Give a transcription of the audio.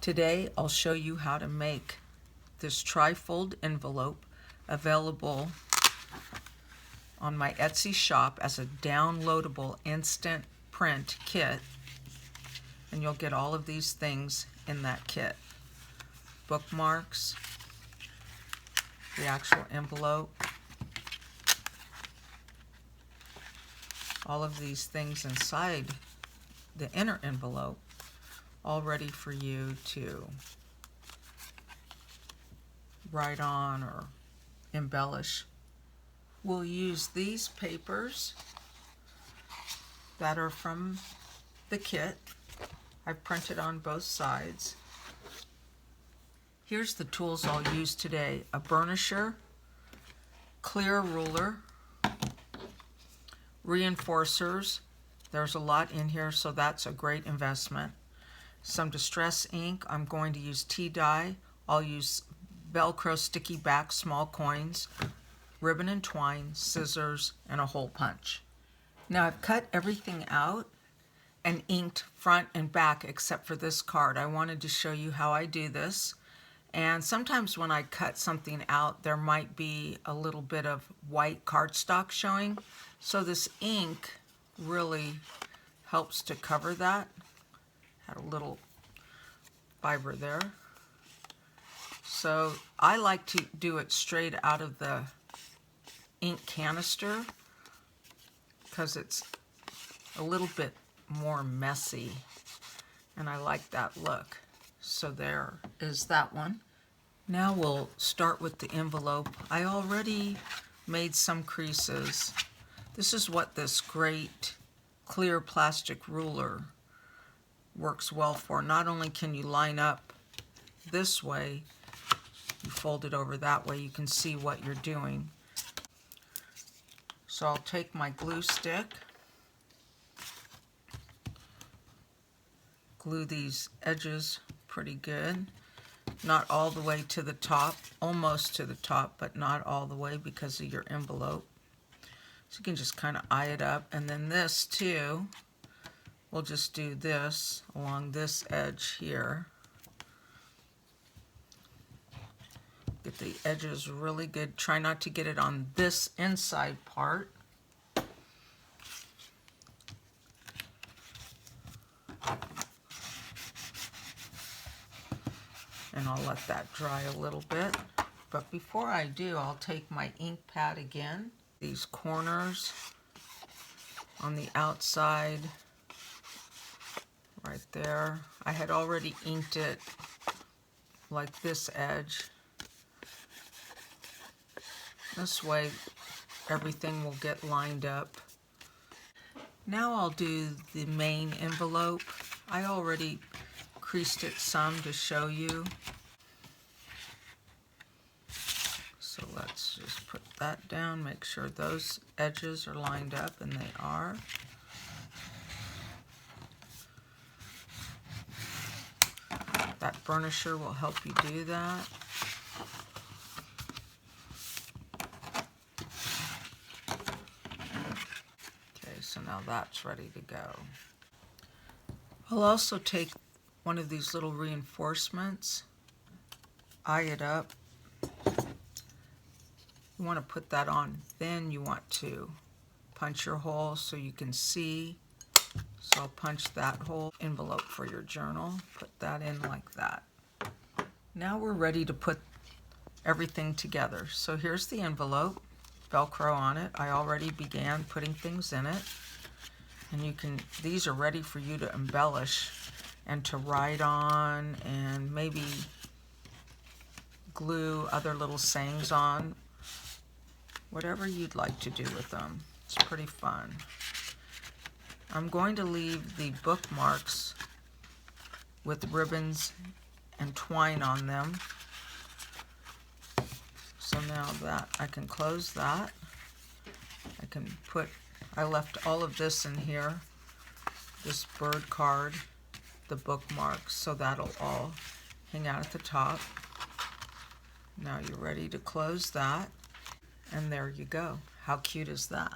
Today I'll show you how to make this trifold envelope available on my Etsy shop as a downloadable instant print kit, and you'll get all of these things in that kit. Bookmarks, the actual envelope, all of these things inside the inner envelope, all ready for you to write on or embellish. We'll use these papers that are from the kit. I've printed on both sides. Here's the tools I'll use today: a burnisher, clear ruler, reinforcers. There's a lot in here, so that's a great investment. Some distress ink. I'm going to use tea dye. I'll use Velcro sticky back small coins, ribbon and twine, scissors, and a hole punch. Now I've cut everything out and inked front and back except for this card. I wanted to show you how I do this. And sometimes when I cut something out, there might be a little bit of white cardstock showing. So this ink really helps to cover that. Had a little fiber there. So I like to do it straight out of the ink canister because it's a little bit more messy and I like that look. So there is that one. Now we'll start with the envelope. I already made some creases. This is what this great clear plastic ruler works well for. Not only can you line up this way, you fold it over that way, you can see what you're doing. So I'll take my glue stick, glue these edges pretty good. Not all the way to the top, almost to the top, but not all the way because of your envelope. So you can just kind of eye it up. And then this too, we'll just do this along this edge here. Get the edges really good. Try not to get it on this inside part. And I'll let that dry a little bit. But before I do, I'll take my ink pad again. These corners on the outside, right there. I had already inked it like this edge. This way everything will get lined up. Now I'll do the main envelope. I already creased it some to show you. So let's just put that down, make sure those edges are lined up, and they are. That burnisher will help you do that. Okay, so now that's ready to go. I'll also take one of these little reinforcements, eye it up. You want to put that on, then you want to punch your hole so you can see. So I'll punch that whole envelope for your journal, put that in like that. Now we're ready to put everything together. So here's the envelope, Velcro on it. I already began putting things in it. And you can, these are ready for you to embellish and to write on and maybe glue other little sayings on. Whatever you'd like to do with them. It's pretty fun. I'm going to leave the bookmarks with ribbons and twine on them. So now that I can close that, I can put, I left all of this in here, this bird card, the bookmarks, so that'll all hang out at the top. Now you're ready to close that. And there you go. How cute is that?